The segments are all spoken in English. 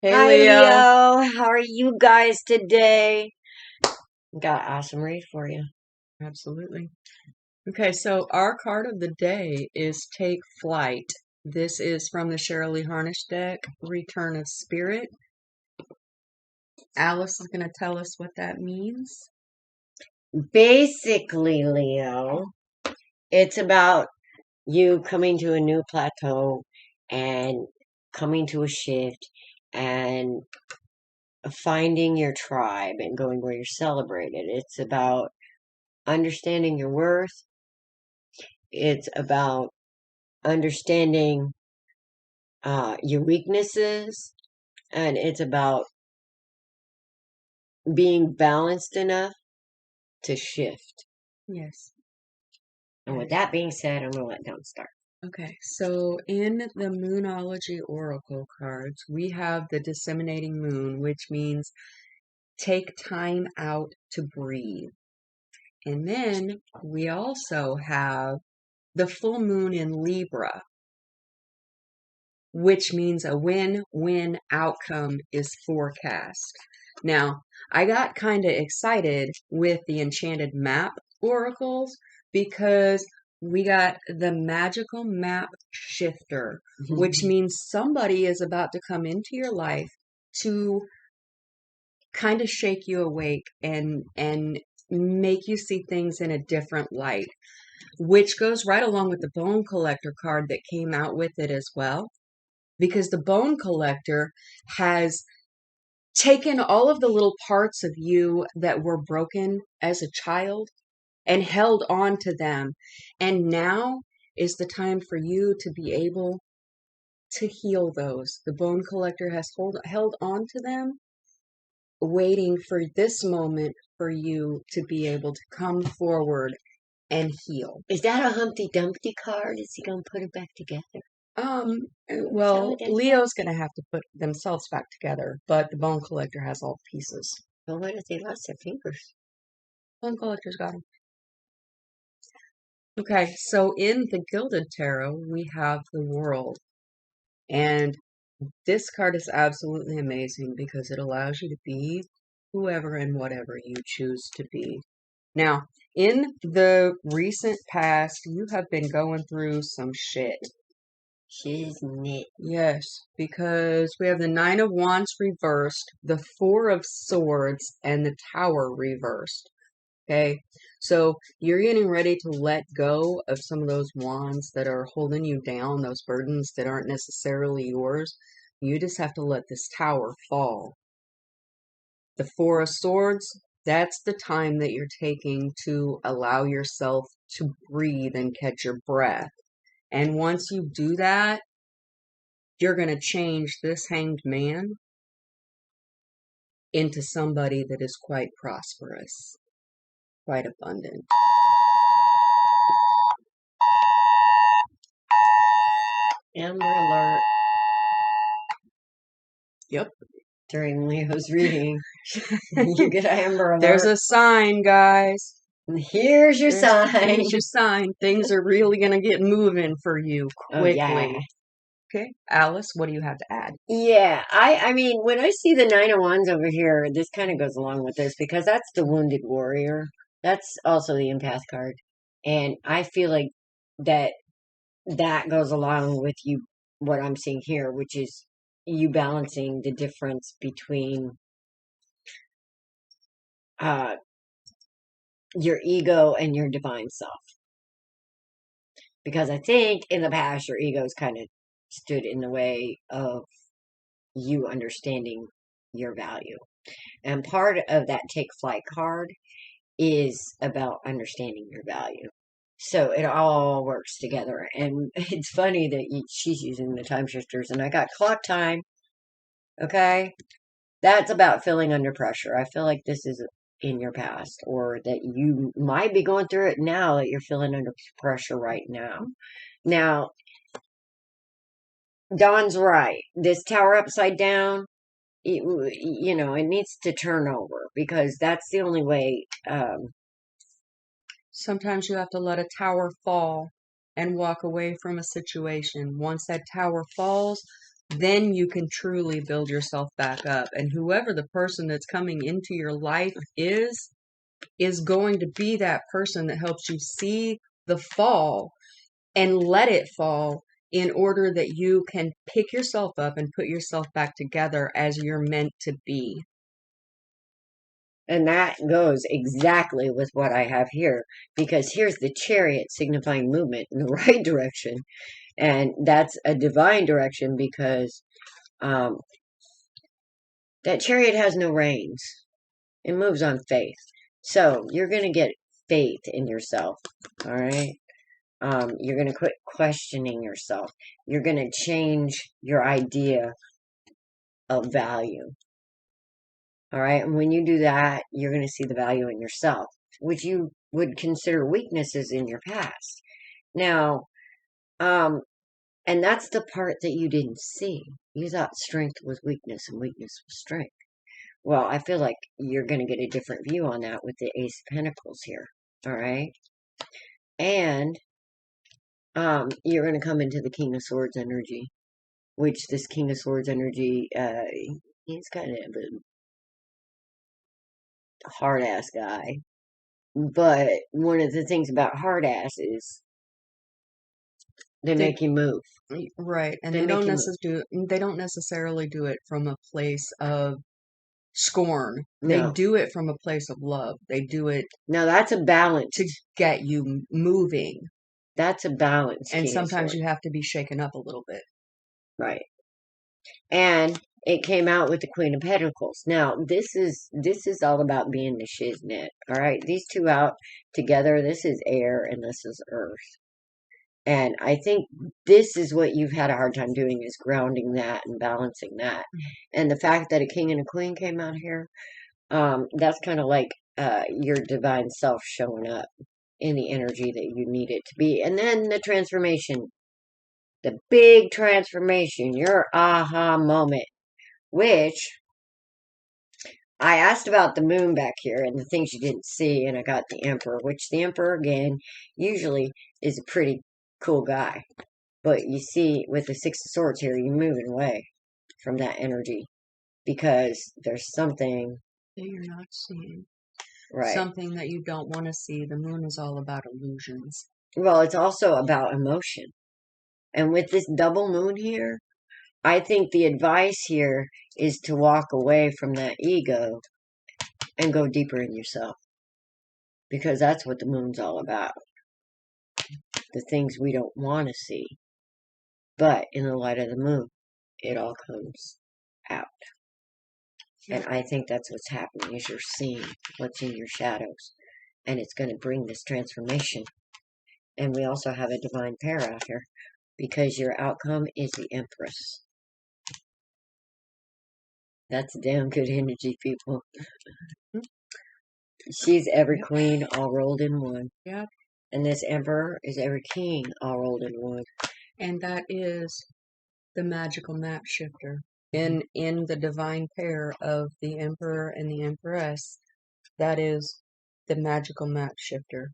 Hey, Hi, Leo. Leo. How are you guys today? Got an awesome read for you. Absolutely. Okay, so our card of the day is Take Flight. This is from the Shirley Harnish deck, Return of Spirit. Alice is going to tell us what that means. Basically, Leo, it's about you coming to a new plateau and coming to a shift and finding your tribe and going where you're celebrated. It's about understanding your worth. It's about understanding your weaknesses. And it's about being balanced enough to shift. Yes. And with that being said, I'm going to let Dawn start. Okay, so in the Moonology Oracle cards, we have the Disseminating Moon, which means take time out to breathe. And then we also have the full moon in Libra, which means a win-win outcome is forecast. Now, I got kind of excited with the Enchanted Map oracles because we got the Magical Map Shifter, which means somebody is about to come into your life to kind of shake you awake and make you see things in a different light, which goes right along with the Bone Collector card that came out with it as well, because the Bone Collector has taken all of the little parts of you that were broken as a child and held on to them. And now is the time for you to be able to heal those. The Bone Collector has held on to them, waiting for this moment for you to be able to come forward and heal. Is that a Humpty Dumpty card? Is he going to put it back together? Well, Leo's going to have to put themselves back together, but the Bone Collector has all the pieces. Well, what if they lost their fingers? Bone Collector's got them. Okay, so in the Gilded Tarot, we have the World. And this card is absolutely amazing because it allows you to be whoever and whatever you choose to be. Now, in the recent past, you have been going through some shit. Shiznit. Yes, because we have the Nine of Wands reversed, the Four of Swords, and the Tower reversed. Okay, so you're getting ready to let go of some of those wands that are holding you down, those burdens that aren't necessarily yours. You just have to let this tower fall. The Four of Swords, that's the time that you're taking to allow yourself to breathe and catch your breath. And once you do that, you're going to change this hanged man into somebody that is quite prosperous, quite abundant. Amber alert. Yep. During Leo's reading, you get an Amber alert. There's a sign, guys. Here's your sign. Here's your sign. Things are really going to get moving for you quickly. Oh, yeah. Okay, Alice, what do you have to add? Yeah, I mean, when I see the Nine of Wands over here, this kind of goes along with this because that's the Wounded Warrior. That's also the Empath card. And I feel like that goes along with you, what I'm seeing here, which is you balancing the difference between your ego and your divine self. Because I think in the past, your ego's kind of stood in the way of you understanding your value. And part of that Take Flight card is about understanding your value. So it all works together. And it's funny that she's using the time shifters and I got clock time. Okay. That's about feeling under pressure. I feel like this is in your past or that you might be going through it now, that you're feeling under pressure right now. Now, Dawn's right. This tower upside down, it needs to turn over because that's the only way. Sometimes you have to let a tower fall and walk away from a situation. Once that tower falls, then you can truly build yourself back up. And whoever the person that's coming into your life is going to be that person that helps you see the fall and let it fall in order that you can pick yourself up and put yourself back together as you're meant to be. And that goes exactly with what I have here, because here's the Chariot signifying movement in the right direction. And that's a divine direction because that Chariot has no reins. It moves on faith. So you're going to get faith in yourself. All right. You're going to quit questioning yourself. You're going to change your idea of value. All right. And when you do that, you're going to see the value in yourself, which you would consider weaknesses in your past. Now, and that's the part that you didn't see. You thought strength was weakness and weakness was strength. Well, I feel like you're going to get a different view on that with the Ace of Pentacles here. All right. And you're going to come into the King of Swords energy, which this King of Swords energy, he's kind of a hard-ass guy. But one of the things about hard-ass is they make you move. Right. And they don't necessarily do it from a place of scorn. They do it from a place of love. They do it. Now that's a balance to get you moving. That's a balance. And sometimes you have to be shaken up a little bit. Right. And it came out with the Queen of Pentacles. Now, this is all about being the shiznit. All right. These two out together, this is air and this is earth. And I think this is what you've had a hard time doing, is grounding that and balancing that. And the fact that a king and a queen came out here, that's kind of like your divine self showing up in the energy that you need it to be. And then the transformation, the big transformation, your aha moment, which I asked about the moon back here and the things you didn't see, and I got the Emperor, which the Emperor, again, usually is a pretty cool guy. But you see, with the Six of Swords here, you're moving away from that energy because there's something that you're not seeing. Right. Something that you don't want to see. The moon is all about illusions. Well, it's also about emotion. And with this double moon here, I think the advice here is to walk away from that ego and go deeper in yourself. Because that's what the moon's all about. The things we don't want to see. But in the light of the moon, it all comes out. And I think that's what's happening, is you're seeing what's in your shadows. And it's going to bring this transformation. And we also have a divine pair out here, because your outcome is the Empress. That's damn good energy, people. She's every queen all rolled in one. Yep. And this Emperor is every king all rolled in one. And that is the magical map shifter. In the divine pair of the Emperor and the Empress, that is the magical map shifter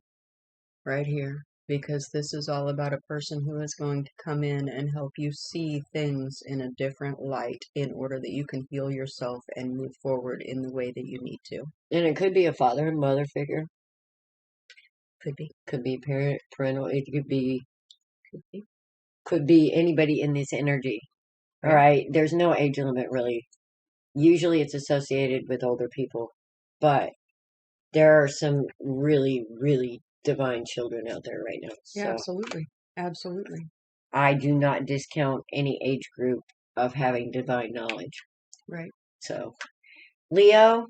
right here. Because this is all about a person who is going to come in and help you see things in a different light in order that you can heal yourself and move forward in the way that you need to. And it could be a father and mother figure. Could be. Could be parental. It could be anybody in this energy. All right. There's no age limit, really. Usually it's associated with older people. But there are some really, really divine children out there right now. Yeah, so absolutely. Absolutely. I do not discount any age group of having divine knowledge. Right. So, Leo,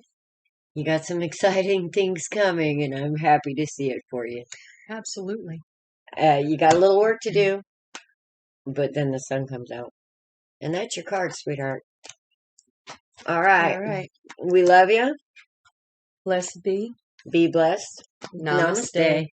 you got some exciting things coming, and I'm happy to see it for you. Absolutely. You got a little work to do, but then the sun comes out. And that's your card, sweetheart. All right. All right. We love you. Blessed be. Be blessed. Namaste.